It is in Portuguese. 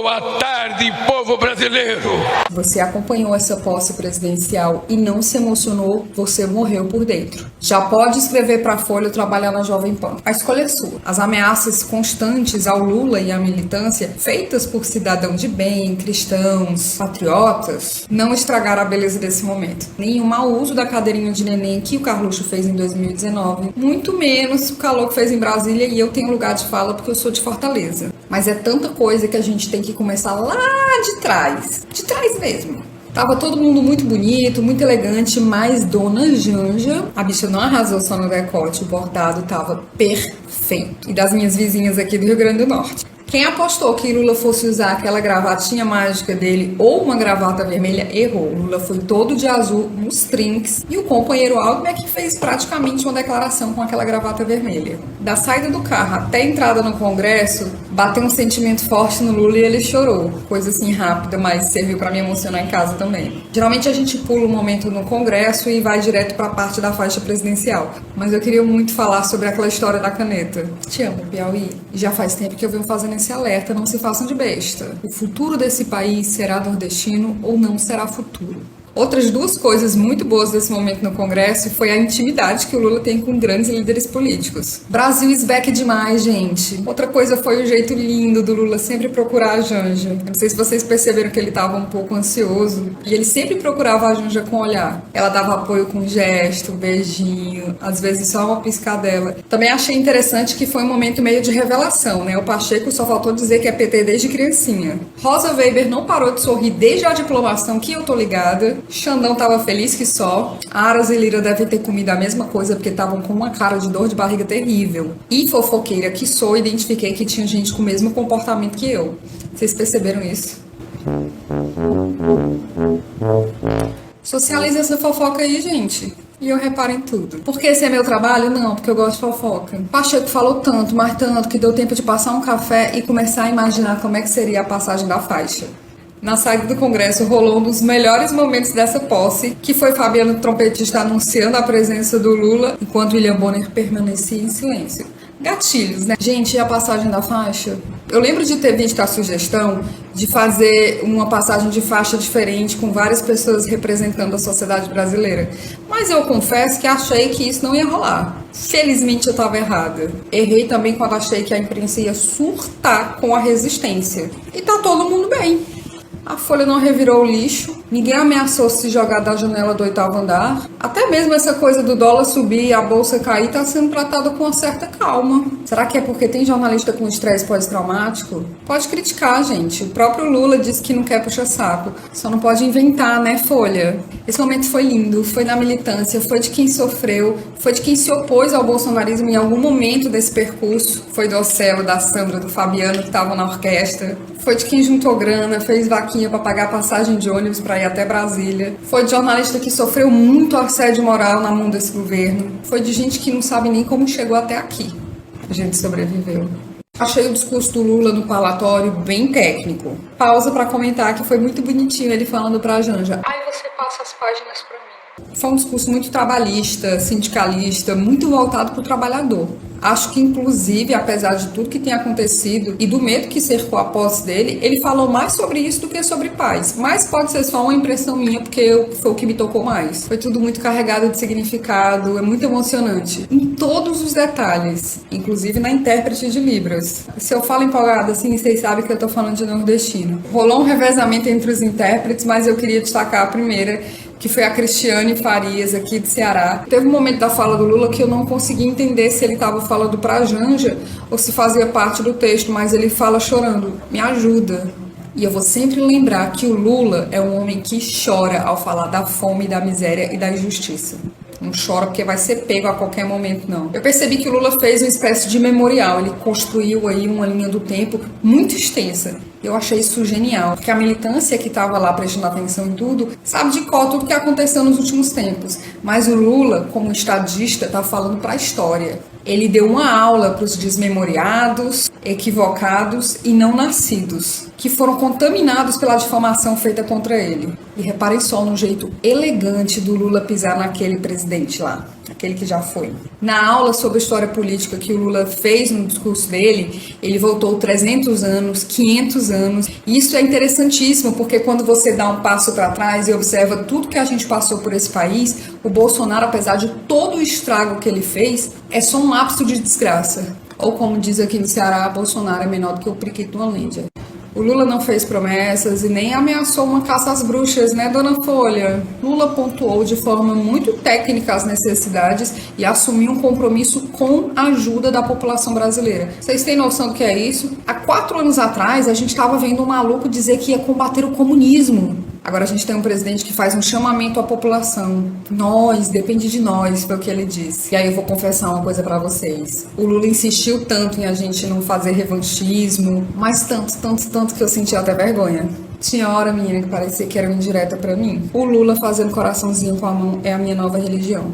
Boa tarde, povo brasileiro! Você acompanhou essa posse presidencial e não se emocionou, você morreu por dentro. Já pode escrever para a Folha ou trabalhar na Jovem Pan. A escolha é sua. As ameaças constantes ao Lula e à militância, feitas por cidadão de bem, cristãos, patriotas, não estragaram a beleza desse momento. Nem o mau uso da cadeirinha de neném que o Carluxo fez em 2019, muito menos o calor que fez em Brasília, e eu tenho lugar de fala porque eu sou de Fortaleza. Mas é tanta coisa que a gente tem que começar lá de trás mesmo. Tava todo mundo muito bonito, muito elegante, mas Dona Janja, a bicha não arrasou só no decote, o bordado tava perfeito. E das minhas vizinhas aqui do Rio Grande do Norte. Quem apostou que Lula fosse usar aquela gravatinha mágica dele ou uma gravata vermelha, errou. Lula foi todo de azul nos trinques e o companheiro Alckmin é que fez praticamente uma declaração com aquela gravata vermelha. Da saída do carro até a entrada no Congresso, bateu um sentimento forte no Lula e ele chorou. Coisa assim rápida, mas serviu para me emocionar em casa também. Geralmente a gente pula um momento no Congresso e vai direto para a parte da faixa presidencial. Mas eu queria muito falar sobre aquela história da caneta. Te amo, Piauí. E já faz tempo que eu venho fazendo esse alerta, não se façam de besta. O futuro desse país será nordestino ou não será futuro. Outras duas coisas muito boas desse momento no Congresso foi a intimidade que o Lula tem com grandes líderes políticos. Brasil is back demais, gente. Outra coisa foi o jeito lindo do Lula sempre procurar a Janja. Eu não sei se vocês perceberam que ele estava um pouco ansioso. E ele sempre procurava a Janja com olhar. Ela dava apoio com gesto, beijinho, às vezes só uma piscadela. Também achei interessante que foi um momento meio de revelação, né? O Pacheco só faltou dizer que é PT desde criancinha. Rosa Weber não parou de sorrir desde a diplomação, que eu tô ligada. Xandão tava feliz que só. Aras e Lira devem ter comido a mesma coisa porque estavam com uma cara de dor de barriga terrível. E fofoqueira que sou, identifiquei que tinha gente com o mesmo comportamento que eu. Vocês perceberam isso? Socializa essa fofoca aí, gente. E eu reparo em tudo. Porque esse é meu trabalho? Não, porque eu gosto de fofoca. Pacheco falou tanto, mas tanto, que deu tempo de passar um café e começar a imaginar como é que seria a passagem da faixa. Na saída do Congresso rolou um dos melhores momentos dessa posse, que foi Fabiano Trompetista anunciando a presença do Lula, enquanto William Bonner permanecia em silêncio. Gatilhos, né? Gente, e a passagem da faixa? Eu lembro de ter visto a sugestão de fazer uma passagem de faixa diferente com várias pessoas representando a sociedade brasileira. Mas eu confesso que achei que isso não ia rolar. Felizmente eu estava errada. Errei também quando achei que a imprensa ia surtar com a resistência. E tá todo mundo bem. A Folha não revirou o lixo, ninguém ameaçou se jogar da janela do 8º andar. Até mesmo essa coisa do dólar subir e a bolsa cair está sendo tratada com uma certa calma. Será que é porque tem jornalista com estresse pós-traumático? Pode criticar, gente. O próprio Lula disse que não quer puxar saco. Só não pode inventar, né, Folha? Esse momento foi lindo, foi da militância, foi de quem sofreu, foi de quem se opôs ao bolsonarismo em algum momento desse percurso. Foi do Ocelo, da Sandra, do Fabiano, que estavam na orquestra. Foi de quem juntou grana, fez vaquinha para pagar passagem de ônibus para ir até Brasília. Foi de jornalista que sofreu muito assédio moral na mão desse governo. Foi de gente que não sabe nem como chegou até aqui. A gente sobreviveu. Achei o discurso do Lula no parlatório bem técnico. Pausa para comentar que foi muito bonitinho ele falando pra Janja. Aí você passa as páginas pra mim. Foi um discurso muito trabalhista, sindicalista, muito voltado pro trabalhador. Acho que, inclusive, apesar de tudo que tem acontecido e do medo que cercou a posse dele, ele falou mais sobre isso do que sobre paz. Mas pode ser só uma impressão minha, porque foi o que me tocou mais. Foi tudo muito carregado de significado, é muito emocionante. Em todos os detalhes, inclusive na intérprete de Libras. Se eu falo empolgada assim, vocês sabem que eu tô falando de nordestino. Rolou um revezamento entre os intérpretes, mas eu queria destacar a primeira, que foi a Cristiane Farias, aqui de Ceará. Teve um momento da fala do Lula que eu não consegui entender se ele estava falando pra Janja ou se fazia parte do texto, mas ele fala chorando, me ajuda. E eu vou sempre lembrar que o Lula é um homem que chora ao falar da fome, da miséria e da injustiça. Não chora porque vai ser pego a qualquer momento, não. Eu percebi que o Lula fez uma espécie de memorial. Ele construiu aí uma linha do tempo muito extensa. Eu achei isso genial, porque a militância que estava lá prestando atenção em tudo, sabe de cor tudo que aconteceu nos últimos tempos. Mas o Lula, como estadista, está falando para a história. Ele deu uma aula para os desmemoriados, equivocados e não nascidos, que foram contaminados pela difamação feita contra ele. E reparem só no jeito elegante do Lula pisar naquele presidente lá. aquele que já foi. Na aula sobre história política que o Lula fez no discurso dele, ele voltou 300 anos, 500 anos. E isso é interessantíssimo, porque quando você dá um passo para trás e observa tudo que a gente passou por esse país, o Bolsonaro, apesar de todo o estrago que ele fez, é só um lapso de desgraça. Ou como diz aqui no Ceará, Bolsonaro é menor do que o Priquito numa Lândia. O Lula não fez promessas e nem ameaçou uma caça às bruxas, né, dona Folha? Lula pontuou de forma muito técnica as necessidades e assumiu um compromisso com a ajuda da população brasileira. Vocês têm noção do que é isso? Há 4 anos atrás, a gente estava vendo um maluco dizer que ia combater o comunismo. Agora a gente tem um presidente que faz um chamamento à população. Nós, depende de nós, foi o que ele disse. E aí eu vou confessar uma coisa pra vocês. O Lula insistiu tanto em a gente não fazer revanchismo, mas tanto que eu senti até vergonha. Tinha hora, menina, que parecia que era uma indireta pra mim. O Lula fazendo coraçãozinho com a mão é a minha nova religião.